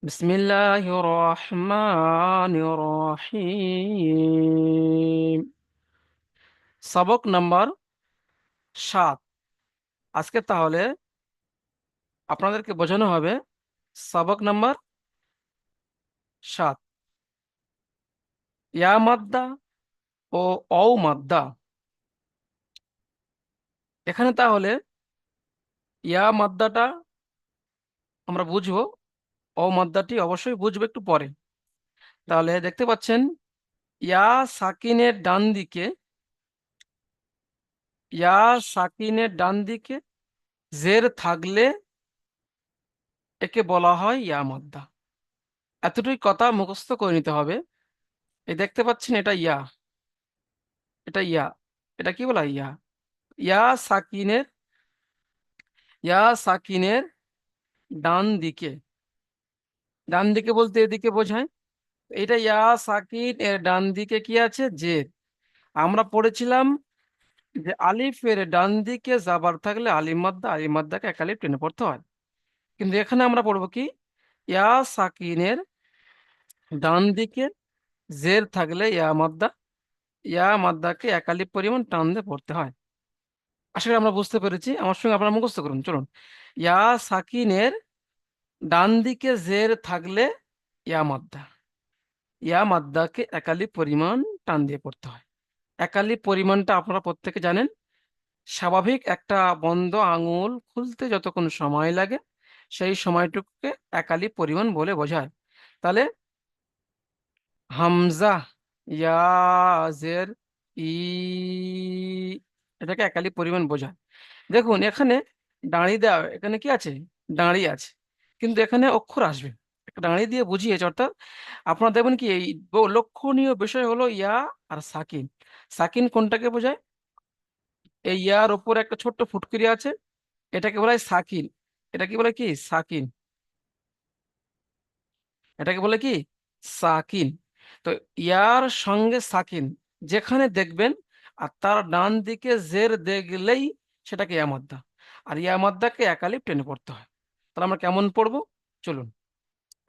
বিসমিল্লাহির রহমানির রহিম। সবক নাম্বার 7। আজকে তাহলে আপনাদেরকে বোঝানো হবে সবক নাম্বার 7, ইয়া মাদ্দা ও অও মাদ্দা। এখানে তাহলে ইয়া মাদ্দাটা আমরা বুঝবো, অ মাদ্দাটি অবশ্যই বুঝবো একটু পরে। তাহলে দেখতে পাচ্ছেন, ইয়া সাকিনের ডান দিকে, ইয়া সাকিনের ডান দিকে জের থাকলে একে বলা হয় ইয়া মাদ্দা। এতটুকু কথা মুখস্থ করে নিতে হবে। এই দেখতে পাচ্ছেন, এটা ইয়া, এটা ইয়া, এটা কি বলা ইয়া। ইয়া সাকিনের, ইয়া সাকিনের ডান দিকে, ডান দিকে বলতে এদিকে বোঝায়। এটা ইয়া সাকিন এর ডান দিকে কি আছে, জের। আমরা পড়েছিলাম যে আলিফের ডান দিকে জাবার থাকলে আলিফ মাদ্দা, আলিফ মাদ্দাকে এক আলিফ টেনে পড়তে হয়। কিন্তু এখানে আমরা পড়বো কি, ইয়া সাকিনের ডান দিকে জের থাকলে ইয়া মাদ্দা, ইয়া মাদ্দাকে এক আলিফ পরিমাণ টান দিয়ে পড়তে হয়। আশা করি আমরা বুঝতে পেরেছি। আমার সঙ্গে আপনারা মুখস্থ করুন, চলুন। ইয়া সাকিনের ডান দিকে জের থাকলে ইয়া মাদ্দা, ইয়া মাদ্দাকে একালি পরিমাণ টান দিয়ে পড়তে হয়। একালি পরিমাণটা আপনারা প্রত্যেকে জানেন। স্বাভাবিক একটা বন্ধ আঙুল খুলতে যতক্ষণ সময় লাগে, সেই সময়টুকুকে একালি পরিমাণ বলে বোঝায়। তাহলে হামজা, ইয়া, জের, ই, এটাকে একালি পরিমাণ বোঝায়। দেখুন এখানে দাঁড়িয়ে দেওয়া, এখানে কি আছে, দাঁড়িয়ে আছে, কিন্তু এখানে অক্ষর আসবে। একটা দাঁড়িয়ে দিয়ে বুঝিয়েছে, অর্থাৎ আপনারা দেখবেন কি, এই লক্ষণীয় বিষয় হলো ইয়া আর সাকিন। সাকিন কোনটাকে বোঝায়, এই ইয়ার ওপর একটা ছোট্ট ফুটকিরি আছে, এটাকে বলা হয় সাকিন। এটা কি বলে কি, সাকিন। এটাকে বলে কি, সাকিন। তো ইয়ার সঙ্গে সাকিন যেখানে দেখবেন, আর তার ডান দিকে জের দেখলেই সেটাকে ইয়া মাদ্দা। আর ইয়া মাদ্দাকে একালিপ টেনে পড়তে হয়। তাহলে আমরা কেমন পড়বো, চলুন।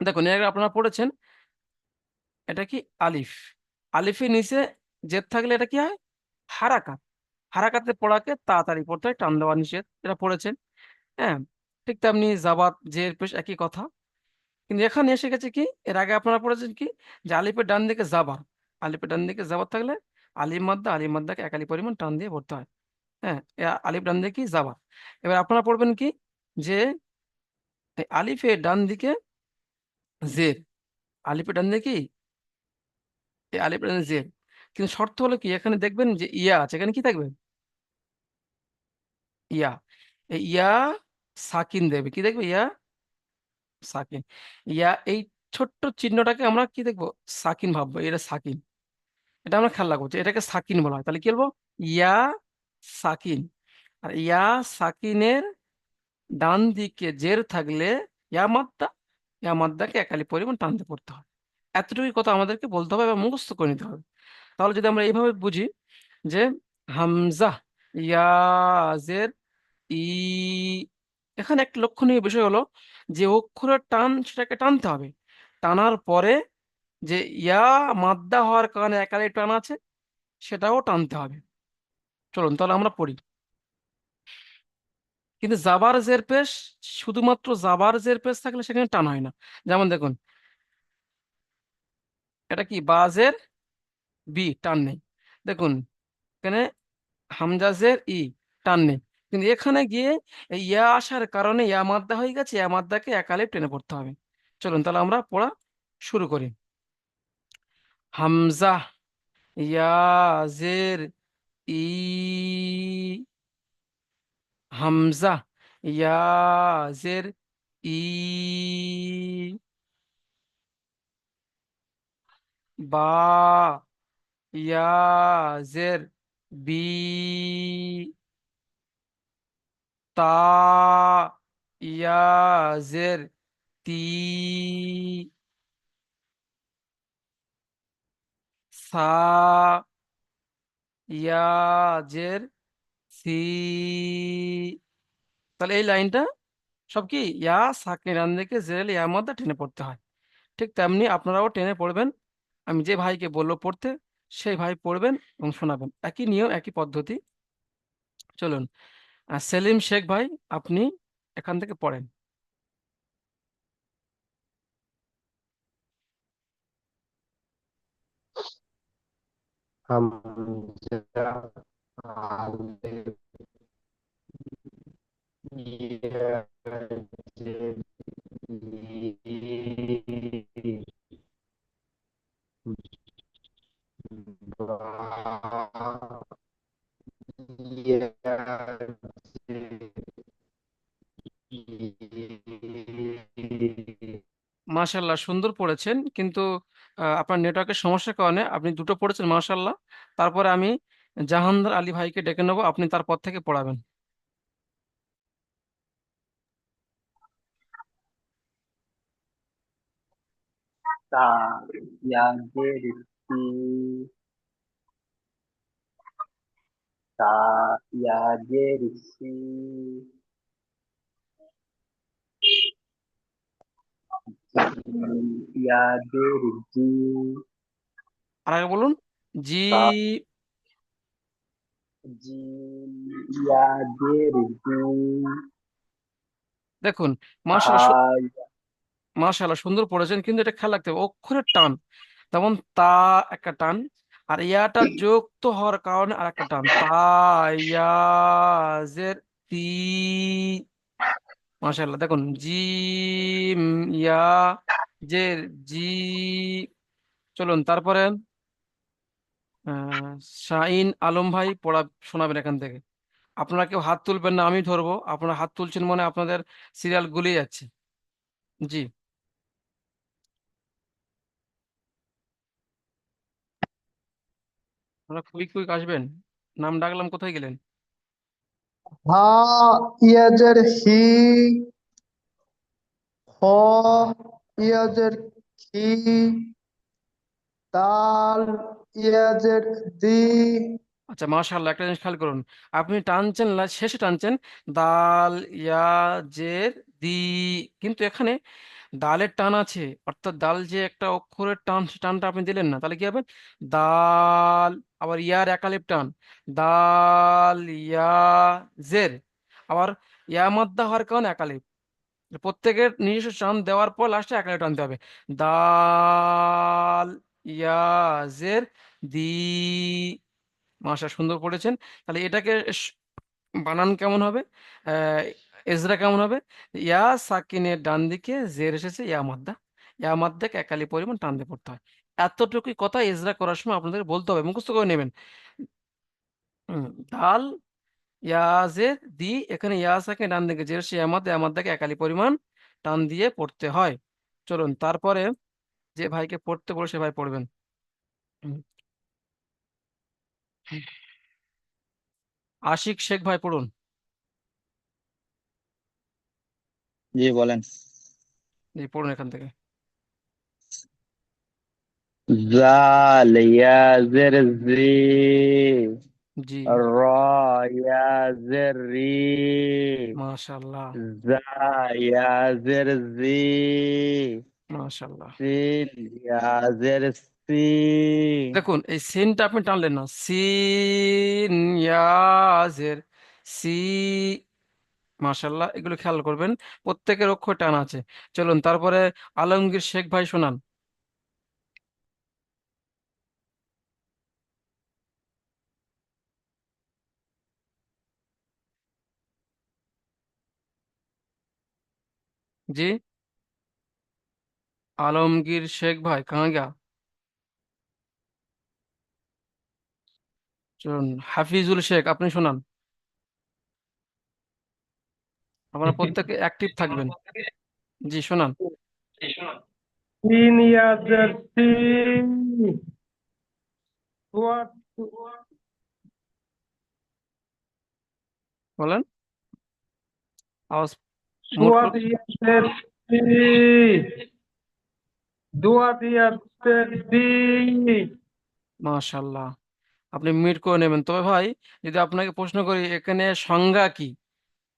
দেখুন এর আগে আপনারা পড়েছেন, এটা কি আলিফ, আলিফের নিচে জের থাকলে এটা কি হয়, হারাকাত। হারাকাতে পড়াকে তাড়াতাড়ি পড়তে হয়, টান দেওয়া নিষেধ, এটা পড়েছেন। হ্যাঁ, ঠিক তেমনি জাবাত জের পেশ একই কথা। কিন্তু এখানে এসে গেছে কি, এর আগে আপনারা পড়েছেন কি, যে আলিফের ডান দিকে জাবার, আলিফের ডান দিকে জাবার থাকলে আলিফ মাদ্দা, আলিফ মাদ্দাকে একালি পরিমাণ টান দিয়ে পড়তে হয়। হ্যাঁ, আলিফ ডান দিকে কি, জাবার। এবার আপনারা পড়বেন কি, যে এই আলিফের ডান দিকে জের, আলিফের ডান দিকে কি, এই আলিফের ডান দিকে জের। কিন্তু শর্ত হলো কি, এখানে দেখবেন যে ইয়া আছে, এখানে কি থাকবে, ইয়া। এই ইয়া সাকিন দেবে, কি দেখবে, ইয়া সাকিন। ইয়া এই ছোট্ট চিহ্নটাকে আমরা কি দেখবো, সাকিন ভাববো, এটা সাকিন। এটা আমরা খেয়াল রাখবো যে এটাকে সাকিন বলা হয়। তাহলে কি বলবো, ইয়া সাকিন। আর ইয়া সাকিনের ডান দিকে জের থাকলে ইয়া মাদ্দা, ইয়া মাদ্দাকে একালি পরিমাণ টানতে পড়তে হয়। এতটুকুই কথা আমাদেরকে বলতে হবে এবং মুখস্থ করে নিতে হবে। তাহলে যদি আমরা এইভাবে বুঝি, যে হামজা, ইয়া, জের, ই, এখানে একটা লক্ষণীয় বিষয় হলো যে অক্ষরের টান সেটাকে টানতে হবে। টানার পরে যে ইয়া মাদ্দা হওয়ার কারণে একালি টান আছে, সেটাও টানতে হবে। চলুন তাহলে আমরা পড়ি। কিন্তু জাবার জের পেশ, শুধুমাত্র জাবার জের পেশ থাকলে সেখানে টান হয় না। যেমন দেখুন, এটা কি বাজের বি, টান নেই। দেখুন এখানে হামজা জের ই, টান নেই। কিন্তু এখানে গিয়ে এই ইয়া আসার কারণে ইয়া মাদ্দা হয়ে গেছে, ইয়া মাদ্দাকে একালে টেনে পড়তে হবে। চলুন তাহলে আমরা পড়া শুরু করি। হামজা, ইয়া, জের, ই, হামজা, ইয়া, জের, ই, বা, ইয়া, জের, বি, তা, ইয়া, জের, তি, সা, ইয়া, জের, সি। তাহলে এই লাইনটা সব কি, ইয়া সাকিন রান থেকে জের ইয়া মধ্যে টেনে পড়তে হয়। ঠিক তেমনি আপনারাও টেনে পড়বেন, আমি যে ভাইকে বলবো পড়তে সেই ভাই পড়বেন এবং শোনাবেন, একই নিয়ম একই পদ্ধতি। চলুন, সেলিম শেখ ভাই, আপনি এখান থেকে পড়েন। হামজা, আলিফ, ইয়া, জের, ই, বা, ইয়া, জের, ই। মাশাল্লাহ, সুন্দর পড়েছেন, কিন্তু আপনার নেটওয়ার্কের সমস্যার কারণে আপনি দুটো পড়েছেন মাশাল্লাহ। তারপরে আমি জাহাঙ্গীর আলী ভাইকে ডেকে নেবো, আপনি তারপর থেকে পড়াবেন। তা, ইয়া, জের, সি, তা, ইয়া, জের, সি, ইয়া, জের, জি, আর আগে বলুন। জি। তা, জিম, ইয়া, জের, জি, দেখুন, মাশাল্লাহ, হা, মাশাআল্লাহ সুন্দর পড়েছেন, কিন্তু এটা খেয়াল রাখতে হবে অক্ষরের টান। যেমন তা একটা টান, আর ইয়াটা যুক্ত হওয়ার কারণে আর একটা টান, তা, ইয়া, জের, তি। মাশাআল্লাহ, দেখুন, জিম, ইয়া, জের, জি। চলুন তারপরে আহ শাহিন আলম ভাই পড়া শোনাবেন এখান থেকে। আপনারা কেউ হাত তুলবেন না, আমি ধরবো, আপনারা হাত তুলছেন মানে আপনাদের সিরিয়াল গুলিয়ে যাচ্ছে। জি। আপনারা কুইক কুইক আসবেন, নাম ডাকলাম কোথায় গেলেন? হা, ইয়াজের হি, হ, ইয়াজের খি, দাল, ইয়াজের দি। আচ্ছা, মাশাআল্লাহ, একটা জিনিস খেয়াল করুন, আপনি টানছেন শেষে টানছেন দাল, ইয়া, জের, দি, কিন্তু এখানে দালের টান আছে, অর্থাৎ দাল যে একটা অক্ষরের টান, সে টানটা আপনি দিলেন না, তাহলে কি হবে? দাল, আবার ইয়ার একালিপ টান, দাল, ইয়া, জের, আবার ইয়া মাদ্দা হওয়ার কারণে একালিপ। প্রত্যেকের নিজস্ব টান দেওয়ার পর লাস্টে একালিপ টানতে হবে। দাল, ইয়া, জের, দি। মাশা, সুন্দর পড়েছেন। তাহলে এটাকে বানান কেমন হবে? আহ, এজরা কেমন হবে? ইয়া সাকিনের ডান দিকে জের এসেছে, ইয়া মাদ্দা, ইয়া মাদ্দাকে একালি পরিমাণ টান দিয়ে পড়তে হয়। এতটুকুই কথা এজরা করার সময় আপনাদের বলতে হবে, মুখস্থ করে নেবেন। দাল, ইয়া, জের, দি, এখানে ইয়া সাকিন ডান দিকে জের এসেছে, ইয়া মাদ্দা, ইয়া মাদ্দাকে একালি পরিমাণ টান দিয়ে পড়তে হয়। চলুন তারপরে যে ভাইকে পড়তে বলে সে ভাই পড়বেন। হুম, আশিক শেখ ভাই পড়ুন। জি বলেন। জি, পড়ুন এখান থেকে। জাল, ইয়াজের জি, জি। র, ইয়াজের রি, মাশাল্লাহ। জা, ইয়াজের জি, মাশাল্লাহ। সিন, ইয়াজের সি। দেখুন, এই সিনটা আপনি টানলেন না, সিন, ইয়াজের, সি। মাশাল্লাহ, এগুলো খেয়াল করবেন, প্রত্যেকের অক্ষর টান আছে। চলুন তারপরে আলমগীর শেখ ভাই শোনান। জি, आलमगीर शेख भाई कहाँ गया? চলুন, হাফিজুল শেখ আপনি শোনান। আপনারা প্রত্যেকে অ্যাক্টিভ থাকবেন। জি, শোনান। তিন, ইয়াজের সি, সোয়াদ, বলেন, আওয়াজ মোট সোয়াদ, ইয়াজের সি, দোয়াদ, ইয়াজের দি। মাশাল্লাহ, আপনি মিট করে নেবেন। তবে ভাই, যদি আপনাকে প্রশ্ন করি এখানে সংজ্ঞা কি,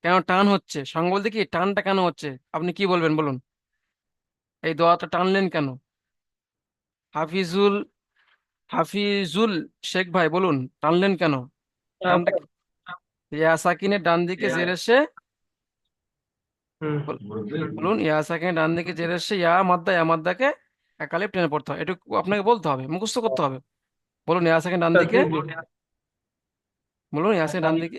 কেন টান হচ্ছে, সংজ্ঞা বলতে কি টানটা কেন হচ্ছে, আপনি কি বলবেন বলুন? এই দোয়াটা টানলেন কেন? হাফিজুল হাফিজুল শেখ ভাই বলুন, টানলেন কেন? টানটা কি? ইয়া সাকিনের ডান দিকে জের এসে, বলুন, ইয়া সাকিনের ডান দিকে জের এসে ইয়া মাদ্দাকে একালে টেনে পড়তে হয়, এটুকু আপনাকে বলতে হবে, মুখস্থ করতে হবে। বলুন ইয়া সাকিন ডান দিকে, বলুন ইয়া সাকিন ডান দিকে,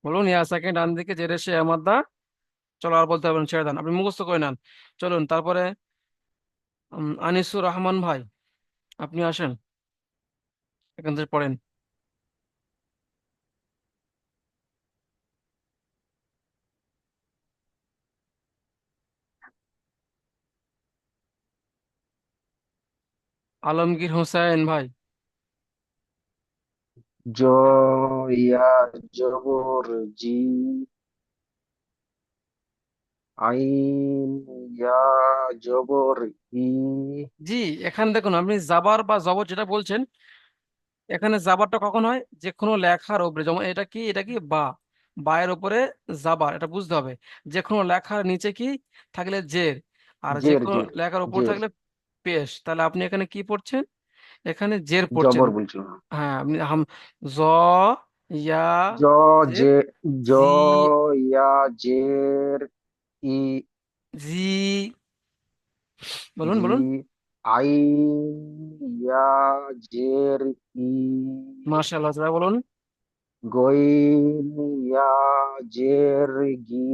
বলুন ইয়া সাকিন ডান দিকে জের এসে ইয়া মাদ্দা। চলো আর বলতে হবে না, ছেড়ে দেন, আপনি মুখস্থ করে নেন। চলুন তারপরে আনিসুর রহমান ভাই, আপনি আসেন, এখান থেকে পড়েন। আলমগীর হোসেন ভাই। জ ইয়া জবর জি, আইন ইয়া জবর ই, জি, এখানে দেখুন, আপনি জাবার বা জবর যেটা বলছেন, এখানে জাবারটা কখন হয়? যে কোনো লেখার উপরে, যেমন এটা কি, এটা কি বা, বায়ের উপরে জাবার, এটা বুঝতে হবে। যে কোনো লেখার নিচে কি থাকলে জের, আর যে জের কোনো জের লেখার উপর জের থাকলে পেশ। তাহলে আপনি এখানে কি পড়ছেন? এখানে জের পড়ছেন। জবর বলছিলাম। হ্যাঁ, আপনি জ, ইয়া, জ জের, জে জ জি, ইয়া জের ই, জি, বলুন জি, বলুন। আইন ইয়া জের ই, মাশাআল্লাহ, সবাই বলুন। গইন ইয়া জের গি,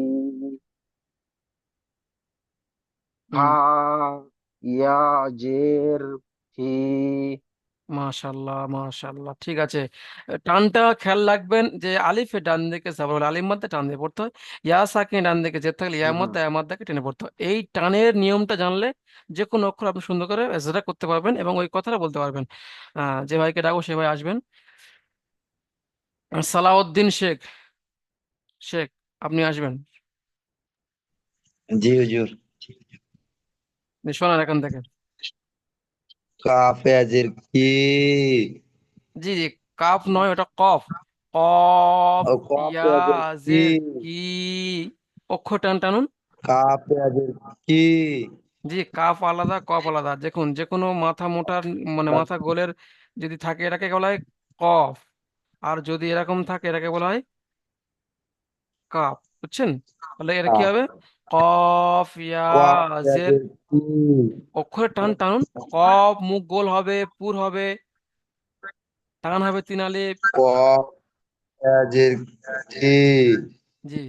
হুম, হা ইয়া জের হি। মাশাআল্লাহ মাশাআল্লাহ, ঠিক আছে। টানটা খেয়াল রাখবেন যে আলিফে ডান দিকে যাবার হলে আলিফ মাদ্দা টান দিয়ে পড়তে হয়। ইয়া সাকিন ডান দিকে যে থাকলে ইয়া হুম, মাদ্দা ইয়া মাদ্দাকে টেনে পড়তে হয়। এই টানের নিয়মটা জানলে যে কোনো অক্ষর আপনি সুন্দর করে জেরা করতে পারবেন এবং ওই কথাটা বলতে পারবেন। যে ভাইকে ডাকো সে ভাই আসবেন। সালাউদ্দিন শেখ, শেখ, আপনি আসবেন। জি হুজুর। শোনান এখান থেকে। কাফ পেঁয়াজের কি? জি জি, কাফ নয়, ওটা কফ। কফ, ও কাফ ইয়া, পেঁয়াজের কি? জের, কি, অক্ষর টান টানুন। কাফ পেঁয়াজের কি? জি, কাফ আলাদা কফ আলাদা। দেখুন, যে কোনো মাথা মোটার, মানে মাথা গোলের যদি থাকে এটাকে বলা হয় কফ, আর যদি এরকম থাকে এটাকে বলা হয় কাফ, বুঝছেন? তাহলে এটা কি কাফ। হবে? কফ, ইয়া, কাফ জের, পেঁয়াজের কি? অক্ষরে টান টানুন। কফ মুখ গোল হবে, পুর হবে, টান হবে তিন আলিফ। কাফ পেঁয়াজের কি? জি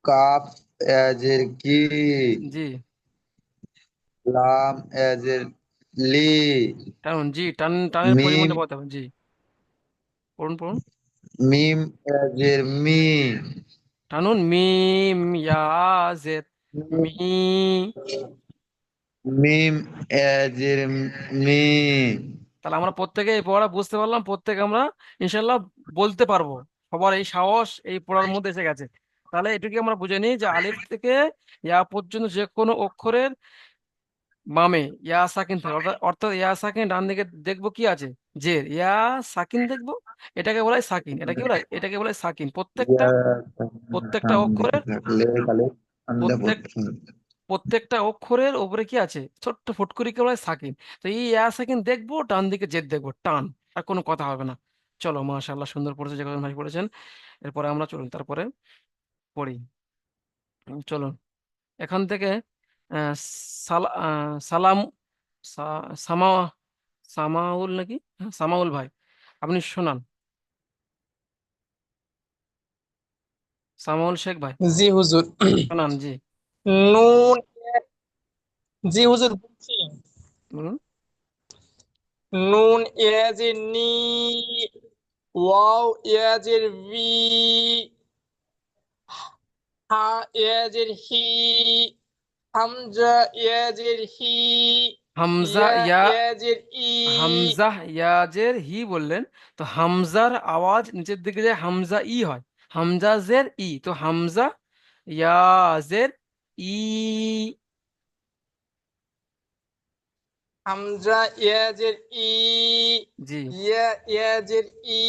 কাফ পেঁয়াজের কি? জি, লাম পেঁয়াজের লি। টানুন, জি, টানের মিম পরিমাণটা বলতে হবে, জি, পড়ুন পড়ুন। মিম পেঁয়াজের মি। টানুন, মিম, ইয়া, জের, মিম মি। মিম পেঁয়াজের মি। তাহলে আমরা প্রত্যেকে এই পড়া বুঝতে পারলাম, প্রত্যেকে আমরা ইনশাল্লাহ বলতে পারবো। সবার এই সাহস এই পড়ার মধ্যে এসে গেছে। তাহলে এটুকু আমরা বুঝে নিই যে আলিফ থেকে ইয়া পর্যন্ত যে কোনো অক্ষরের বামে ইয়া সাকিন থাকে, অর্থাৎ অর্থাৎ ইয়া সাকিন ডান দিকে দেখবো কি আছে, জের, ইয়া সাকিন দেখবো, এটাকে বলা হয় সাকিন। এটা কি বলা হয়? এটাকে বলা হয় সাকিন। প্রত্যেকটা, প্রত্যেকটা অক্ষরের, থাকলে তাহলে ঠান্ডা প্রত্যেক পড়তে হবে। প্রত্যেকটা অক্ষরের উপরে কি আছে, ছোট্ট ফুটকুরি কে বলা হয় সাকিন। তো এই ইয়া সাকিন দেখবো, ডান দিকে জেদ দেখবো, টান, আর কোনো কথা হবে না। চলো, মাশাআল্লাহ, সুন্দর পড়েছে, যে কথা ভাই পড়েছেন। এরপরে আমরা চলুন তারপরে পড়ি। চলুন এখান থেকে সালাম, সামা, সামাউল নাকি, হ্যাঁ, সামাউল ভাই, আপনি শোনান। সামাউল শেখ ভাই, জি হুজুর। শোনান, জি, নুন, জি হুজুর বলছি। বলুন। নুন ইয়াজের নি, ওয়াও ইয়াজের ভি, হা ইয়াজের হি, হামজা ইয়াজের হি, হামজা ইয়া ইয়া, ইয়াজের ই, হামজা ইয়াজের হি বললেন, তো হামজার আওয়াজ নিচের দিকে যায়, হামজা ই হয়। হামজা জের ই, তো হামজা ইয়াজের ই। হামজা ইয়াজের ই, জি, ইয়া ইয়াজের ই,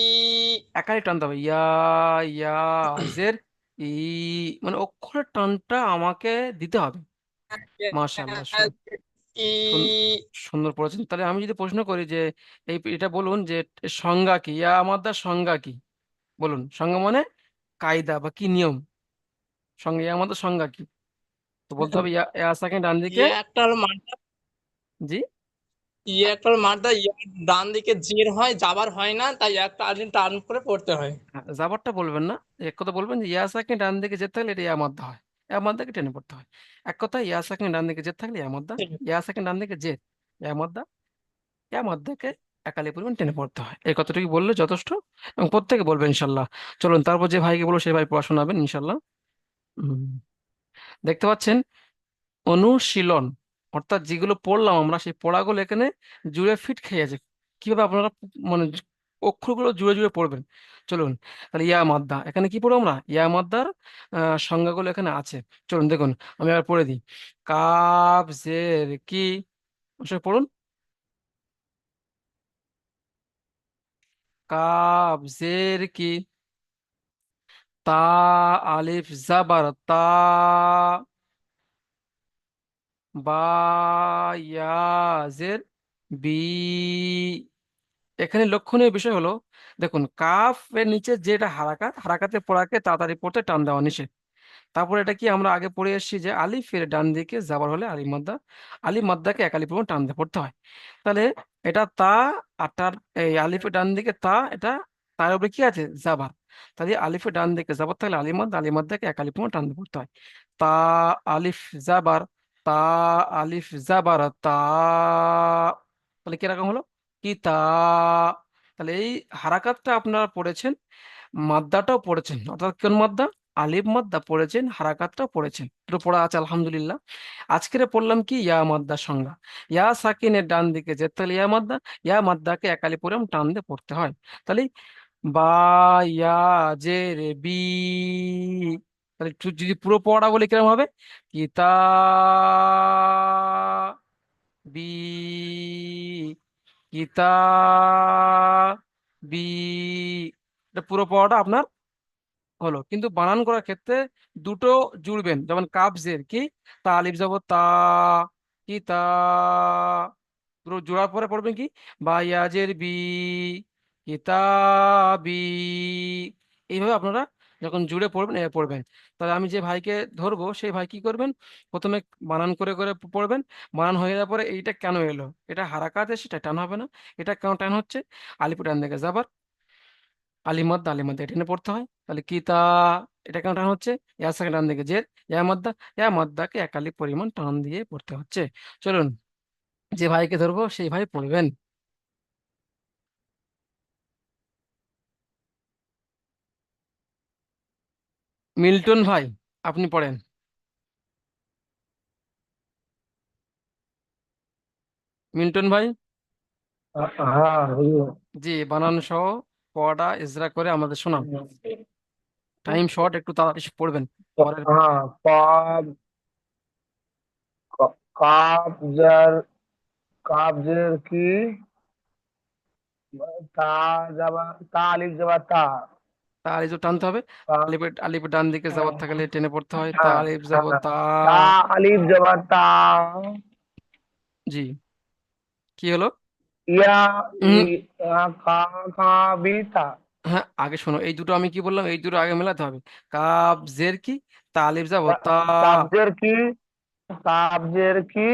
একাই টানতে হবে, ইয়া, ইয়াজের ই, মানে অক্ষরের টানটা আমাকে দিতে হবে। মাশাআল্লাহ, সুন- ই সুন্দর পড়েছেন। তাহলে আমি যদি প্রশ্ন করি যে এটা বলুন যে এর সংজ্ঞা কি, ইয়া মাদ্দার সংজ্ঞা কি? বলুন, সংজ্ঞা মানে কায়দা বা কি নিয়ম, সংজ্ঞা, ইয়া মাদ্দার সংজ্ঞা কি? তো বলতে হবে ইয়া, ইয়া সাকিন ডান দিকে। ইয়ে একটা হলো মাদ্দা, জি, ইয়ে একটা হলো মাদ্দা, ইয়ে ডান দিকে জের হয়, জাবার হয় না, তাই একটা আলিফ টান করে পড়তে হয়। হ্যাঁ, জাবারটা বলবেন না, এক কথা বলবেন যে ইয়া সাকিন ডান দিকে জেদ থাকলে এটা ইয়া মাদ্দা হয়, ইয়া মাদ্দাকে টেনে পড়তে হয়। এক কথা, ইয়া সাকিন ডান দিকে জেদ থাকলে ইয়া মাদ্দা, ঠিক আছে। ইয়া সাকিন ডান দিকে জেদ, ইয়া মাদ্দা, ইয়া মাদ্দাকে একালি পরিমাণ টেনে পড়তে হয়। এই কথাটুকু বললে যথেষ্ট, এবং প্রত্যেকে বলবেন ইনশাল্লাহ। চলুন তারপর যে ভাইকে বলবো সেই ভাই পড়া শোনাবেন ইনশাল্লাহ। হুম, দেখতে পাচ্ছেন অনুশীলন, অর্থাৎ যেগুলো পড়লাম আমরা সেই পড়াগুলো এখানে জুড়ে ফিট খেয়ে আছে। কিভাবে আপনারা মানে অক্ষরগুলো জুড়ে জুড়ে পড়বেন। চলুন, তাহলে ইয়া মাদ্দা, এখানে কি পড়বো আমরা, ইয়া মাদ্দার সংজ্ঞাগুলো এখানে আছে। চলুন দেখুন, আমি আবার পড়ে দিই। কাফ জের কি, অবশ্যই পড়ুন। কাফ জের কি, তা, আলিফ জাবার তা, বা, ইয়া জের বি। এখানে লক্ষণীয় বিষয় হলো, দেখুন কাফ এর নিচে যেটা হারাকাত, হারাকাতে পড়াকে তাড়াতাড়ি পড়তে টান দেওয়া নিষেধ। তারপর এটা কি আমরা আগে পড়ে এসেছি যে আলিফের ডান দিকে যাবার হলে আলিফ মাদ্দা, আলিফ মাদ্দাকে এক আলিফ পরিমাণ টান দিয়ে পড়তে হয়। তাহলে এটা তা, আর তার এই আলিফের ডান দিকে তা, এটা তার উপরে কি আছে, জাবার। তাহলে আলিফের ডান দিকে জাবার থাকলে আলিফ মাদ্দা, আলিফ মাদ্দাকে এক আলিফ পরিমাণ টান দিয়ে পড়তে হয়। তা, আলিফ জাবার তা, আলিফ জাবার তা, তাহলে কিরকম হলো, কি তা। তাহলে এই হারাকাতটা আপনারা পড়েছেন, মাদ্দাটাও পড়েছেন, অর্থাৎ কোন মাদ্দা, আলিফ মাদ্দা পড়েছেন, হারাকাতটাও পড়েছেন, দুটো পড়া আছে আলহামদুলিল্লাহ। আজকের পড়লাম কি, ইয়া মাদ্দার সংজ্ঞা। ইয়া সাকিনের ডান দিকে যে, তাহলে ইয়া মাদ্দা, ইয়া মাদ্দাকে একালি পরিমাণ টান দিয়ে পড়তে হয়। তাহলে বা, ইয়া জের বি, তাহলে যদি পুরো পড়া বলে কিরকম হবে, কিতা বি, কিতা বি। এটা পুরো পড়াটা আপনার হলো, কিন্তু বানান করার ক্ষেত্রে দুটো জুড়বেন, যেমন কাবজের কি, তা আলিফ যাব তা, কি তা, দুটো জোড়ার পরে পড়বেন কি, বা ইয়াজের বি, কিতাবি। এইভাবে আপনারা যখন জুড়ে পড়বেন এ পড়বেন। তাহলে আমি যে ভাইকে ধরবো সেই ভাই কি করবেন, প্রথমে বানান করে করে পড়বেন। বানান হয়ে যাওয়ার পরে এইটা কেন এলো, এটা হারাকাতে সেটা টান হবে না, এটা কেন টান হচ্ছে, আলিফ টান দেখে যাবার, আলিমাদ্দা, আলিমাদ্দা এটা পড়তে হয়। তাহলে কি তা, এটা কেন টান হচ্ছে, ইয়া সাকিন টান দিকে জের, ইয়া মাদ্দা, ইয়া মাদ্দাকে একালি পরিমাণ টান দিয়ে পড়তে হচ্ছে। চলুন, যে ভাইকে ধরবো সেই ভাই পড়বেন। মিল্টন ভাই, আপনি পড়েন। মিল্টন ভাই, হ্যাঁ হুজুর। জি, বানান সহ পড়াটা ইজরা করে আমাদের শোনান। টাইম শর্ট, একটু তাড়াতাড়ি পড়বেন পরের। হ্যাঁ, কাব, কাবজের, কাবজের কি, তা যাবা, তা আলিফ যাবা তা, তা আলিফ টানতে হবে, তা- আলিফের, আলিফের ডান দিকে যাবত থাকলে টেনে পড়তে হয়, তা হ্যাঁ আলিফ যাব হ্যাঁ, তা। তা আলিফ যাবা তা, জি, কি হলো? ইয়া উম, কা, কাবিতা, হ্যাঁ, আগে শোনো, এই দুটো আমি কি বললাম, এই দুটো আগে মেলাতে হবে। কাব জের কি, তা আলিফ যাব তা। কাবজের কি, কাবজের কি,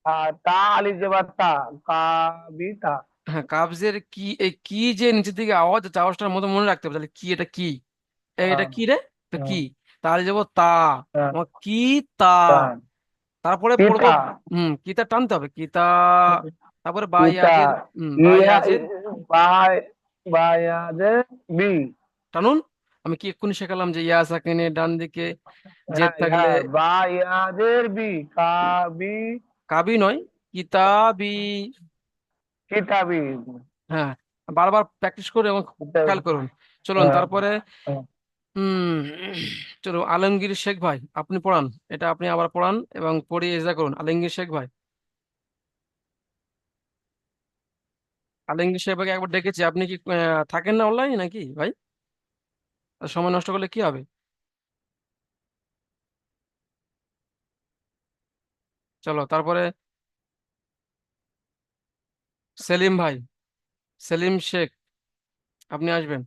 আর তা আলিফ যাবা তা, কাবিতা। হ্যাঁ, কাবজের কি, এই কি যে নিচের দিকে আওয়াজ আছে, আওয়াজটার মতো মনে রাখতে হবে। তাহলে কি, এটা কি, এটা হ্যাঁ কি রে, তো কি, হ্যাঁ তাহলে যাবো তা, হ্যাঁ, আমার কি তা, হ্যাঁ। তারপরে পড়বো, পিতা, কিতা টানতে হবে, কিতা, তারপরে পিতা, বায়াজের, ইয়া, বায়াজের, বাই, বায়াজে, বি। টানুন। আমি কি এক্ষুনি শেখালাম যে ইয়া সাকিনের ডান দিকে জেদ হ্যাঁ থাকলে, হ্যাঁ, বায়াজের বি, কাবি, কাবি নয়, কিতাবি। কিতাবি। হ্যাঁ, বারবার প্র্যাকটিস করে এবং খেয়াল করুন। চলুন হ্যাঁ তারপরে, হ্যাঁ। হুম, চলো আলমগীর শেখ ভাই, আপনি পড়ান, এটা আপনি আবার পড়ান এবং পড়িয়ে ইজা করুন। আলমগীর শেখ ভাই, আলমগীর শেখ ভাইকে একবার ডেকেছি, আপনি কি থাকেন না অনলাইনে নাকি ভাই? আর সময় নষ্ট করলে কি হবে? চলো তারপরে সেলিম ভাই, সেলিম শেখ, আপনি আসবেন।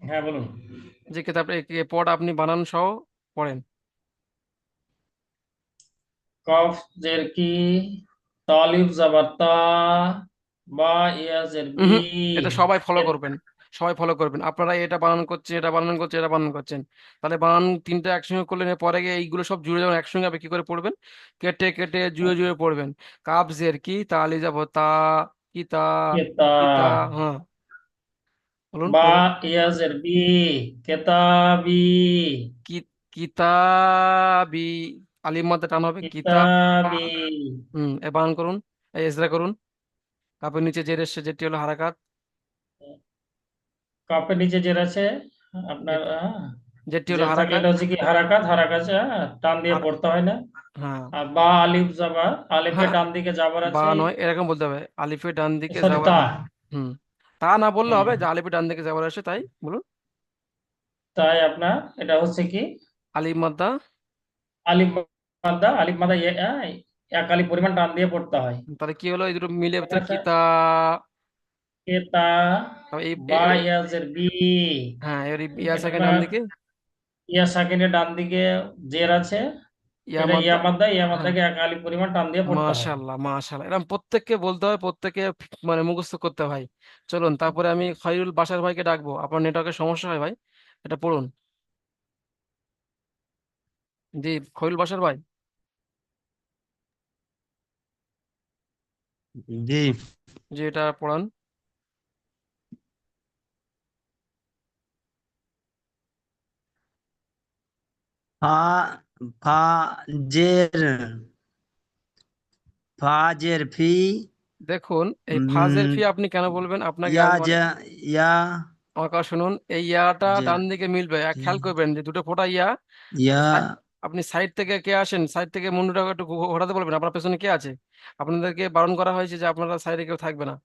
হ্যাঁ বলুন। যে কিতাবটা পড় আপনি বানান সহ পড়েন। কফ জের কি, তালিফ জাবার তা, বা ইয়া জের বি, এটা সবাই ফলো করবেন, সবাই ফলো করবেন। আপনারা এটা বানান করছেন, এটা বানান করছেন, এটা বানান করছেন, তাহলে বানান তিনটা একসঙ্গে করলেন, এর পরে গিয়ে এইগুলো সব জুড়ে যখন একসঙ্গে আপনি কি করে পড়বেন, কেটে কেটে জুড়ে জুড়ে পড়বেন। কাব জের কি, তালি যাব তা, কিতা, কেতা, কিতা, হ্যাঁ বলুন বা পড়ুন। ইয়া জের বি, কেতাবি, কি, কিতাবি, আলিফ মাদ্দা টান হবে, কিতাব। কিতাবি। এ বানান করুন, এই ইজরা করুন। তারপর নিচে জের এসছে, যেটি হলো হারাকাত, কাপের নিচে জের আছে আপনার, যেটি হলো জের থাকে, হারাকাত। এটা হচ্ছে কি হারাকাত, হারাকাত টান দিয়ে আর পড়তে হয় না। হ্যাঁ, আর বা আলিফ জাবার, আলিফের হ্যাঁ ডান দিকে জাবার বা আছে, নয়, এরকম বলতে হবে, আলিফের ডান দিকে সরি যাওয়ার। তা। হুম, তা না বললে হুম, হবে যে আলিফের ডান দিকে যাওয়ার আসে, তাই বলুন। তাই আপনার এটা হচ্ছে কি আলিফ মাদ্দা, আলিফ মাদ্দা, আলিফ মাদ্দা এক আলিফ পরিমাণ টান দিয়ে পড়তে হয়। তাহলে কি হলো, এই দুটো মিলে ঠিক ভিতরে আছে, কিতা। কেতা, তারপর বা ইয়াজের বি, হ্যাঁ এর ইয়া এটা সাকিন ডান আপনার দিকে, ইয়া সাকিনের ডান দিকে জের আছে, ইয়া এটা মাদ্দা। ইয়া হ্যাঁ, মাদ্দাকে এক আলিফ পরিমাণ টান দিয়ে পড়তে হয়। মাশাআল্লাহ মাশাআল্লাহ, এরকম প্রত্যেককে বলতে হয়, প্রত্যেকে মানে মুখস্থ করতে হয়। চলুন তারপরে আমি খয়রুল বাশার ভাইকে ডাকবো, আপনার নেটওয়ার্কের সমস্যা হয় ভাই, এটা পড়ুন। জি, খয়রুল বাশার ভাই। জি। জি, এটা পড়ান। ফা ফা জের ফাজের ফি, দেখুন এই ফাজের উম, ফি আপনি কেন বলবেন, আপনাকে ইয়া একবার জা ইয়া আমার কথা শুনুন, এই ইয়াটা জে ডান দিকে মিলবে, খেয়াল করবেন যে দুটো ফোঁটা ইয়া। ইয়া আপনি সাইড থেকে কে আসেন, সাইড থেকে মুন্ডুটা একটু ঘোরাতে বলবেন, আপনার পেছনে কে আছে। আপনাদেরকে বারণ করা হয়েছে যে আপনারা সাইডে কেউ থাকবে না।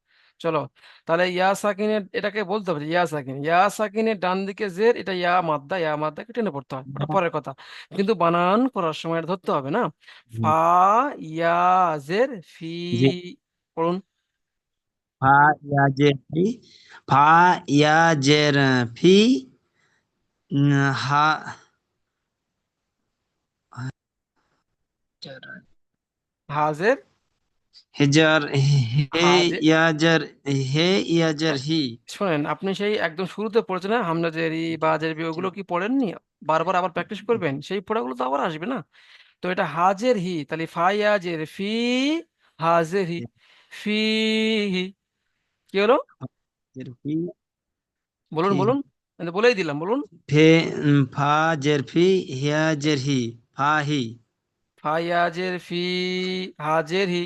চলো, তাহলে ইয়া সাকিনের এটাকে বলতে হবে যে ইয়া সাকিন, ইয়া সাকিনের ডান দিকে জের, এটা ইয়া মাদ্দা, ইয়া মাদ্দাকে টেনে পড়তে হয়, ওটা পরের কথা, কিন্তু বানান করার সময় এটা ধরতে হবে না। ফা, ইয়া, জের, ফি, জি। পড়ুন। ফা ইয়া জের ফি, ফা ইয়া জের ফি, হা হাজের, হেজার হে হাজে, ইয়াজার হে ইয়াজার হি। শোনেন আপনি সেই একদম শুরুতে পড়েছেন না, হামজা জেরি বা জেরবি, ওগুলো কি পড়েননি? বারবার আবার প্র্যাকটিস করবেন, সেই পড়াগুলো তো আবার আসবে না। তো এটা হাজের হি, তাহলে ফাইয়াজের ফি, হাজের হি, ফি, হি, কি হলো জের ফি বলুন ফি বলুন, আমি তো বলেই দিলাম, বলুন। ফে ফা জের ফি হিয়াজের হি, ফা হি। ফাইয়াজের ফি, হাজের হি।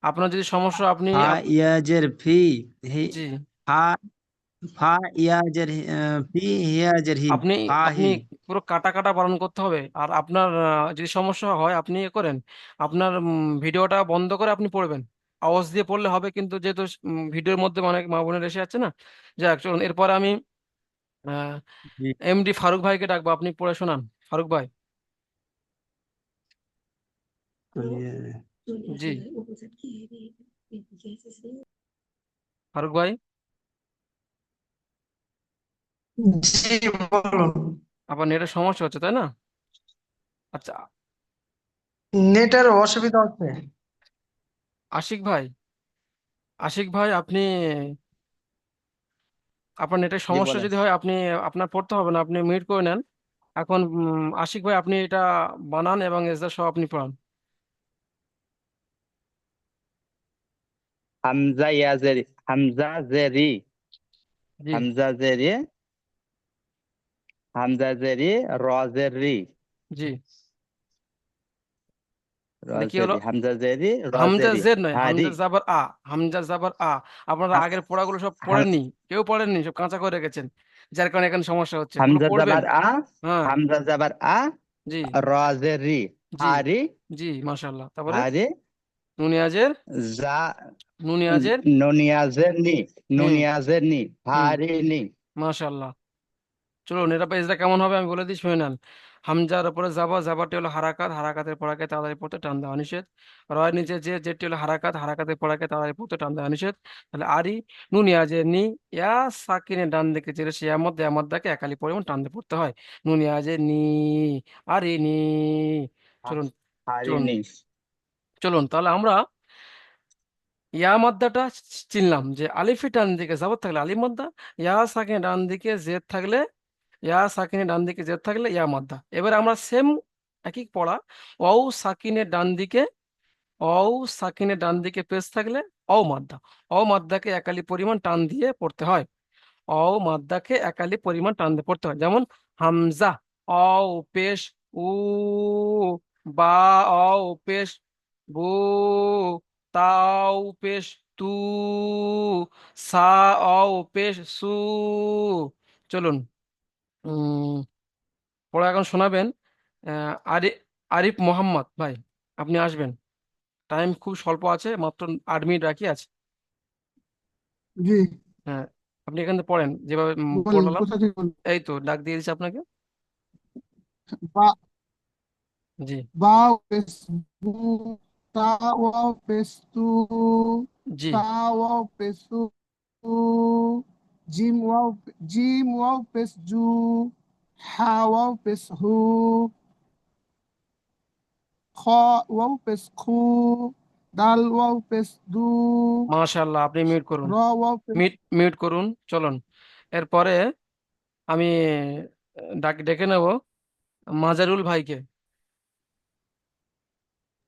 আপনার যদি সমস্যা আপনি ফা ইয়াজের ফি হি, জি, ফা ফা ইয়াজের ফি হিয়াজের হি, আপনি ফা আপনি হি। পুরো কাটা কাটা বারণ করতে হবে। আর আপনার যদি সমস্যা হয় আপনি করেন, আপনার ভিডিওটা বন্ধ করে আপনি পড়বেন, আওয়াজ দিয়ে পড়লে হবে, কিন্তু যেহেতু ভিডিওর মধ্যে অনেক মা বোনের এসে যাচ্ছে না। যাক চলুন, এরপরে আমি জি। এমডি ফারুক ভাইকে ডাকবো, আপনি পড়ে শোনান। ফারুক ভাই। জি, ফারুক ভাই, জি বলুন। আপনার নেটের সমস্যা হচ্ছে তাই না? আচ্ছা, নেটের অসুবিধা হচ্ছে। আশিক ভাই, আশিক ভাই আপনি, আপনার নেটের জি সমস্যা বলেন। যদি হয় আপনি, আপনার পড়তে হবে না, আপনি মিউট করে নেন। এখন আশিক ভাই আপনি এটা বানান এবং এজদা সহ আপনি পড়ান। হামজা ইয়াজেরি, হামজা জেরি, জি, হামজা জেরি, হামজা জেরি, রজেরি, জি, তাহলে কি হলো, রজেরি, হামজা জেরি, হামজা রজেরি, জের নয়, হারি। হামজা জাবার আ, হামজা জাবার আ। আপনারা আগের পড়াগুলো সব পড়েননি, কেউ পড়েননি, সব কাঁচা করে রেখেছেন, যার কারণে এখানে সমস্যা হচ্ছে, ওগুলো হামজা পড়বেন। জাবার আ, হ্যাঁ, হামজা জাবার আ, জি, রজেরি, জি, হারি, জি, মাশাআল্লাহ। তারপরে হারি, নুনিয়াজের, যা, নুনিয়াজের, নুনিয়াজের নি, হুম, নুনিয়াজের নি, হুম, হারি নি, মাশাআল্লাহ। চলুন এটা পেজটা কেমন হবে আমি বলে দিই, শুনে নেন। হামজার উপরে যাবা, যাবাটি হলো হারাকাত, হারাকাতের পড়াকে তাড়াতাড়ি পড়তে টান দেওয়া নিষেধ। রয়ের নিচে যে, যেটি হলো হারাকাত, হারাকাতের পড়াকে তাড়াতাড়ি পড়তে টান দেওয়া নিষেধ। তাহলে আরি, নুন ইয়া যে নি, ইয়া সাকিনের ডান দিকে জেরে সে ইয়ামদ্দাকে একালি পরিমাণ টান দিয়ে পড়তে হয়। নুন ইয়া যে নি, আরি নি। চলুন চলুন হারিনি। চলুন তাহলে আমরা ইয়া মাদ্দাটা চিনলাম যে আলিফি ডান দিকে যাবত থাকলে আলিফ মাদ্দা, ইয়া সাকিনের ডান দিকে জেদ থাকলে, ইয়া সাকিনের ডান দিকে জেদ থাকলে ইয়া মাদ্দা। এবার আমরা সেম একই পড়া, অউ সাকিনের ডান দিকে, অউ সাকিনের ডান দিকে পেশ থাকলে অও মাদ্দা, অও মাদ্দাকে একালি পরিমাণ টান দিয়ে পড়তে হয়। অও মাদ্দাকে একালি পরিমাণ টান দিয়ে পড়তে হয়, যেমন হামজা অও পেশ উ, বা অও পেশ বু, তাও পেশ তু, সা অও পেশ সু। চলুন পড়া এখন শোনাবেন আরিফ মোহাম্মদ ভাই, আপনি আসবেন। টাইম খুব স্বল্প আছে, মাত্র 8 মিনিট বাকি আছে। জি, হ্যাঁ, আপনি এখান থেকে পড়েন যেভাবে বলেন পড়ালাম। কোথা থেকে বলেন? এই তো ডাক দিয়ে দিচ্ছি আপনাকে। বা জি বা পেস বু, তা ওয়াও পেস তু, জি সা ওয়াও পেস সু, জিম ওয়াও পেস জু, হা ওয়াও পেস হু, খ ওয়াও পেস খু, দাল ওয়াও পেস দু, মাশাআল্লাহ, আপনি মিউট করুন, র ওয়াও পেস। মিউট করুন। চলুন এরপরে আমি ডেকে নেব মাজারুল ভাইকে।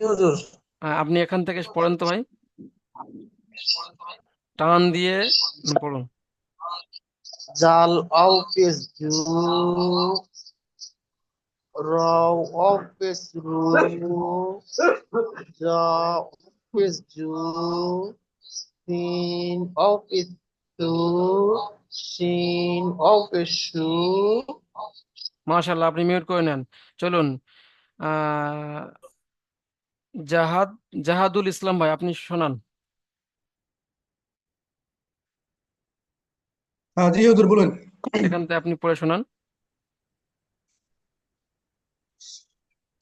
হুজুর। আপনি এখান থেকে পড়েন তো ভাই, টান দিয়ে পড়ুন। জাল আও পেস জু, রাও আও পেস রু, জা পেস জু, সিন আও পেস সু, শিন আও পেস শু। মাশাআল্লাহ, আপনি মিউট করে নেন। চলুন আহ জাহাদ, জাহাদুল ইসলাম ভাই, আপনি শোনান। হ্যাঁ জি হুজুর বলুন। এখান থেকে আপনি পড়ে শোনান।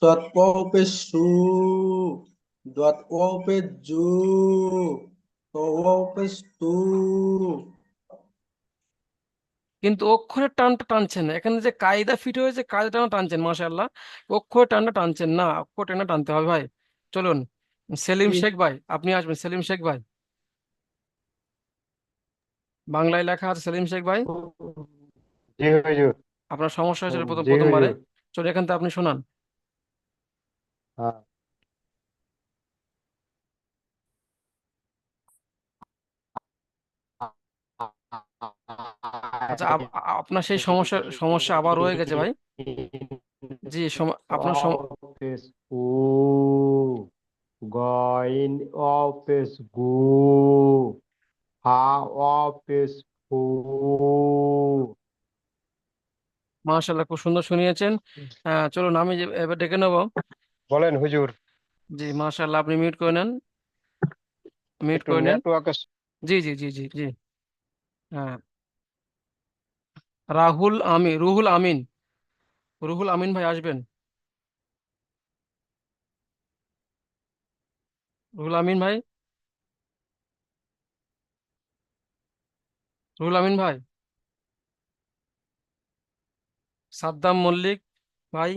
দত ওয়াও পেশ সু, দত ওয়াও পেশ জু, তো ওয়াও পেশ তু। কিন্তু অক্ষরের টানটা টানছেন না, এখানে যে কায়দা ফিট হয়েছে কায়দা টানা টানছেন, মাশাআল্লাহ। অক্ষর টানটা টানছেন না, অক্ষর টানা টানতে হবে ভাই। চলুন সেলিম শেখ ভাই, আপনি আসবেন। সেলিম শেখ ভাই, বাংলায় লেখা আছে সেলিম শেখ ভাই। জি হুজুর। আপনার সমস্যা হয়েছিল জি প্রথমবারে। হুজুর। চলুন এখান থেকে আপনি শোনান। হ্যাঁ। আচ্ছা আপনার সেই সমস্যা সমস্যা আবার রয়ে গেছে ভাই। জি আপনার পেশ উ, গইন ও পেশ গু, হা ও পেশ হু। মাশাআল্লাহ, খুব সুন্দর শুনিয়েছেন। চলুন আমি এবার ডেকে নেব। বলেন হুজুর। জি মাশাআল্লাহ, আপনি মিউট করে নেন, মিউট একটু করে নেন। নেটওয়ার্কের। জি জি জি জি জি। হ্যাঁ, রুহুল আমিন, রুহুল আমিন ভাই আসবেন। রুহুল আমিন ভাই, রুহুল আমিন ভাই। সাদ্দাম মল্লিক ভাই।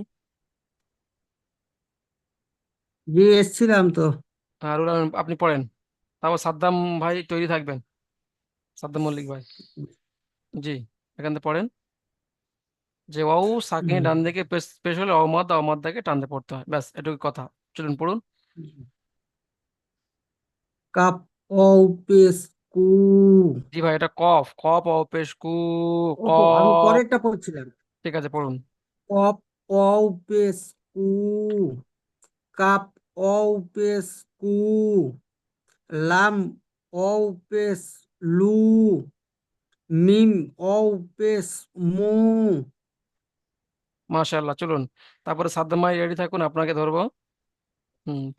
জি, এসছিলাম তো। রুহুল আমিন আপনি পড়েন, তারপর সাদ্দাম ভাই তৈরি থাকবেন। সাদ্দাম মল্লিক ভাই, জি এখান থেকে পড়েন যে ওয়াও সাকিন ডান দিকে পেশ পেশ হলে অমাদ্দাকে টানতে পড়তে হয়, ব্যাস এটুকু কথা। চলুন পড়ুন। কাপ ও পেস কু। জি ভাই, এটা কফ, কফ ও পেশ কু, ওহো, আমি কফ। পরেরটা পড়ছিলাম। ঠিক আছে পড়ুন। কপ ও পেস কু, কাপ ও পেস কু, লাম ও পেস লু, মিম ও পেস মু। মাশাআল্লাহ, চলুন তারপরে সাদ্দাম ভাই রেডি থাকুন, আপনাকে ধরবো।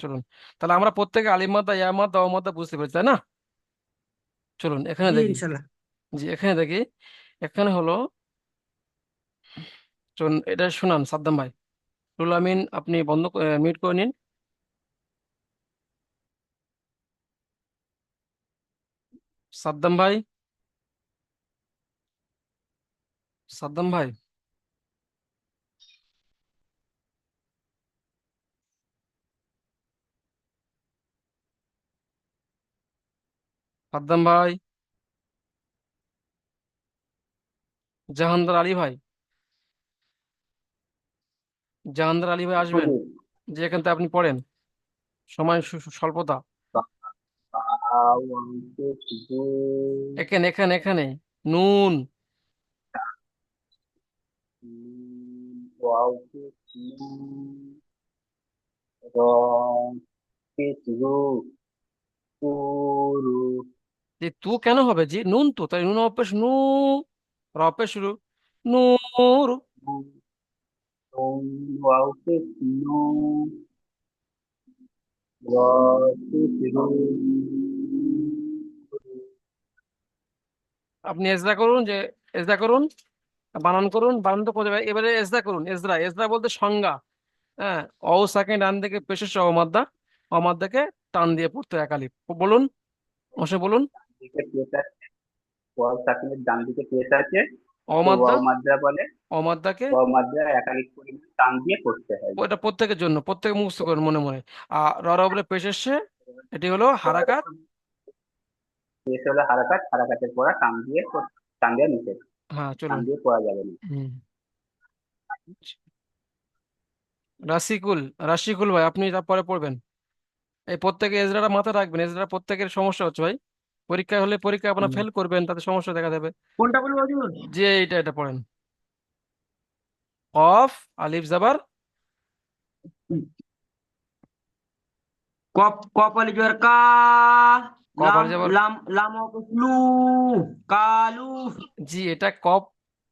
চলুন তাহলে আমরা প্রত্যেকে আলিমাদ্দা ইয়ামাদ্দা অমাদ্দা বুঝতে পেরেছি, তাই না? চলুন এখানে জি, দেখি। ইনশাল্লাহ। জি এখানে দেখি, এখানে হলো এটা শুনান সাদ্দাম ভাই। রুল আমিন আপনি বন্ধ মিউট করে নিন। সাদ্দাম ভাই, সাদ্দাম ভাই, সাদ্দাম ভাই, জাহানদার আলী ভাই, জাহানদার আলী ভাই আসবেন, যে এখান থেকে আপনি পড়েন, সময় স্বল্পতা। এখানে এখানে এখানে নুন, যে তু কেন হবে, যে নুন তো, তাই নুন অপেশ নু, র অপেশ রু, নূর। আপনি এজরা করুন, যে এজরা করুন, বানান করুন, বানান তো করে যাবে। এবারে এজরা করুন, এজরা, এজরা বলতে সংজ্ঞা। হ্যাঁ, অ সেকেন্ড ডান দিকে পেশের অমাদ্দা, অমাদ্দাকে টান দিয়ে পড়তে হয় একালিপ। বলুন, অবশ্যই বলুন। ডান দিকে পেশ আছে, অমাদ্দা, মাদ্রা বলে, অমাদ্দাকে মাদ্রা একাধিক পরিমাণ টান দিয়ে করতে হয়। ওটা প্রত্যেকের জন্য, প্রত্যেকে মুখস্থ করুন মনে মনে। আর র বলে পেশ এসছে, এটি হলো হারাকাত। পেশ হলো হারাকাত, হারাকাতের পড়া টান দিয়ে নিষেধ, হ্যাঁ টান চলুন। দিয়ে পড়া যাবে না। হুম। রাশিকুল, রাশিকুল ভাই আপনি তারপরে পড়বেন। এই প্রত্যেকে এজরাটা মাথায় রাখবেন, এজরা প্রত্যেকের সমস্যা হচ্ছে ভাই। পরীক্ষা হলে পরীক্ষা আপনার ফেল করবেন, তাতে সমস্যা দেখা দেবে। কোনটা বলবো হুজুর? যে এটা পড়েন। কফ আলিফ জাবার, কপ কপ আলিফ জবর কা, কফ লাম আলিফ জাবার, লাম লাম অপেশ লু, কালু। জি এটা কফ,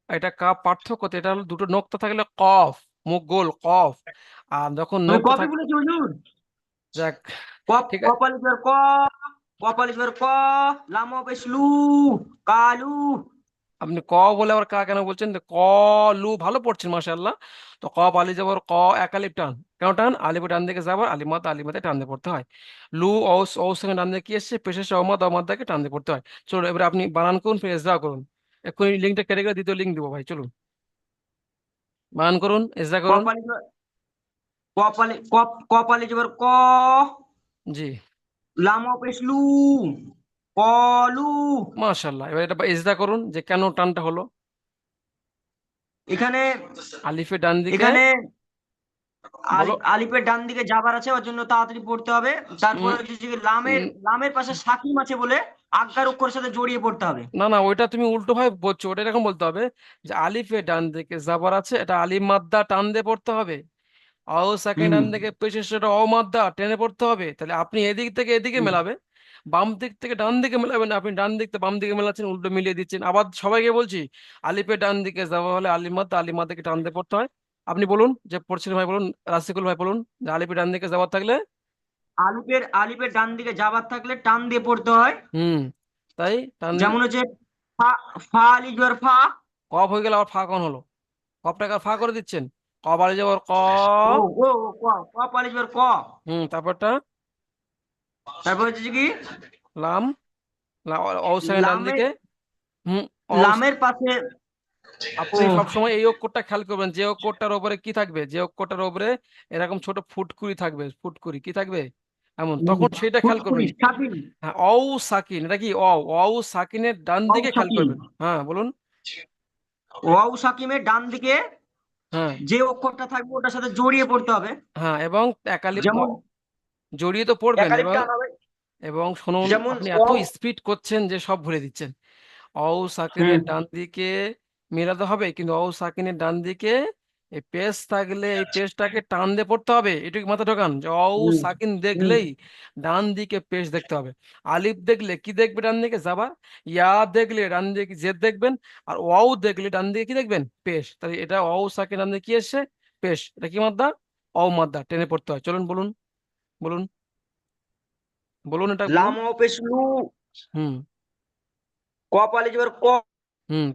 এটা কাপ পার্থক্য তো, এটা হলো দুটো নোক্তা থাকলে কফ, মুখ গোল কফ, আর যখন আমি নোক্তা কপি থাক, বলেছি হুজুর। যাক কপ ঠিক আছে। কপ আলিফ জবর ক, কপ আলিফ জবর ক, লাম অপেশ লু, কালু। আপনি ক বলে আবার কা কেন বলছেন? তো ক লু ভালো পড়ছেন মাশাআল্লাহ। তো ক আলি যাবর ক, এক আলিফ টান, কেন টান? আলিফ ডান দিকে যাবার, আলিমাত আলিমাতে টান দিয়ে পড়তে হয়। লু ও সঙ্গে ডান দিকে কি এসছে? পেশের অমাদ অমাদাকে টান দিয়ে পড়তে হয়। চলুন এবার আপনি বানান করুন, ফের এজরা করুন। এক্ষুনি লিঙ্কটা কেটে গেলে দ্বিতীয় লিঙ্ক দিব ভাই, চলুন বানান করুন, এজরা করুন। কপ আলিফ কপ আলিফ কপ আলিফ জবর ক, জি লাম অপেশ লু, কলু। মাশাআল্লাহ। এবার এটা এজরা করুন, যে কেন টানটা হলো। এখানে আলিফের ডান দিকে, এখানে বলো। আলিফের ডান দিকে যাবার আছে, ওর জন্য তাড়াতাড়ি পড়তে হবে। তারপরে উম, হচ্ছে যে লামের উম, লামের পাশে সাকিম আছে বলে আজ্ঞার অক্ষরের সাথে জড়িয়ে পড়তে হবে। না না, ওইটা তুমি উল্টো ভাবে বলছো। ওটা এরকম বলতে হবে যে আলিফে ডান দিকে জাবার আছে, এটা আলিফ মাদ্দা টান দিয়ে পড়তে হবে। আও সেকেন্ড হুম ডান দিকে পেশের সেটা অ মাদ্দা টেনে পড়তে হবে। তাহলে আপনি এদিক থেকে এদিকে হুম। মেলাবে, বাম দিক থেকে ডান দিকে মেলাবেন না। আপনি ডান দিক থেকে বাম দিকে মেলাচ্ছেন, উল্টো মিলিয়ে দিচ্ছেন। আবার সবাইকে বলছি, আলিফে ডান দিকে যাওয়া হলে আলিফ মাদ্দা, আলিফ মাদ্দাকে টান দিয়ে পড়তে হয়। আপনি বলুন, যে পড়ছিলেন ভাই বলুন, রাসিকুল ভাই বলুন, যে আলিফে ডান দিকে যাওয়ার থাকলে। আলিফের ডান দিকে যাবার থাকলে টান দিয়ে পড়তে হয়। হুম, তাই টান দিলে যেমন হচ্ছে ফা, ফা আলিফ জবর ফা। কফ হয়ে গেলে আবার ফা কোন হলো? কফটাকে ফা করে দিচ্ছেন। ক বাড়ি যাওয়ার ক। ও ও ও, ক কপ আলিফ জবর ক। তারপরটা তারপর হচ্ছে কি লাম, অবস্থানের ডান লামের দিকে। হুম, লামের পাশে। ও আপনি সবসময় এই অক্ষরটা খেয়াল করবেন, যে অক্ষরটার উপরে কি থাকবে, যে অক্ষরটার উপরে এরকম ছোট ফুটকুড়ি থাকবে, ফুটকুড়ি কি থাকবে এমন, তখন সেটা খেয়াল ফুটকুড়ি করবেন। সাকিন। হ্যাঁ, সাকিন, এটা কি সাকিনের ডান ওয়াও দিকে খেয়াল সাকিন। করবেন। হ্যাঁ বলুন। ওয়াও সাকিমের ডান দিকে হ্যাঁ যে অক্ষরটা থাকবে ওটার সাথে জড়িয়ে পড়তে হবে। হ্যাঁ, এবং একালিপ যেমন জড়িয়ে তো পড়বেন। একালিপ এবং টান হবে। এবং শুনুন, যেমন আপনি এত ওয়াও। স্পিড করছেন যে সব ভুলে দিচ্ছেন। হুম সাকিনের ডান দিকে মেলাতে হবে, কিন্তু সাকিনের ডান দিকে এই পেজ থাকলে এই পেজটাকে টান দিয়ে পড়তে হবে। এটুকু মাথা ঢোকান, যে হুম সাকিন হুম দেখলেই ডান দিকে পেজ দেখতে হবে। আলিফ দেখলে কি দেখবে? ডান দিকে যাবা। ইয়া দেখলে ডান দিকে জেদ দেখবেন। আর দেখলে ডান দিকে কি দেখবেন? পেশ। তাহলে এটা সাকিন ডান দিকে কি এসছে? পেশ। এটা কি মাদ্দা? মাদ্দা টেনে পড়তে হয়। চলুন বলুন, বলুন, বলুন, এটা বলুন। লাম অপেশ লু, হুম কপ আলিফ জবর ক। হুম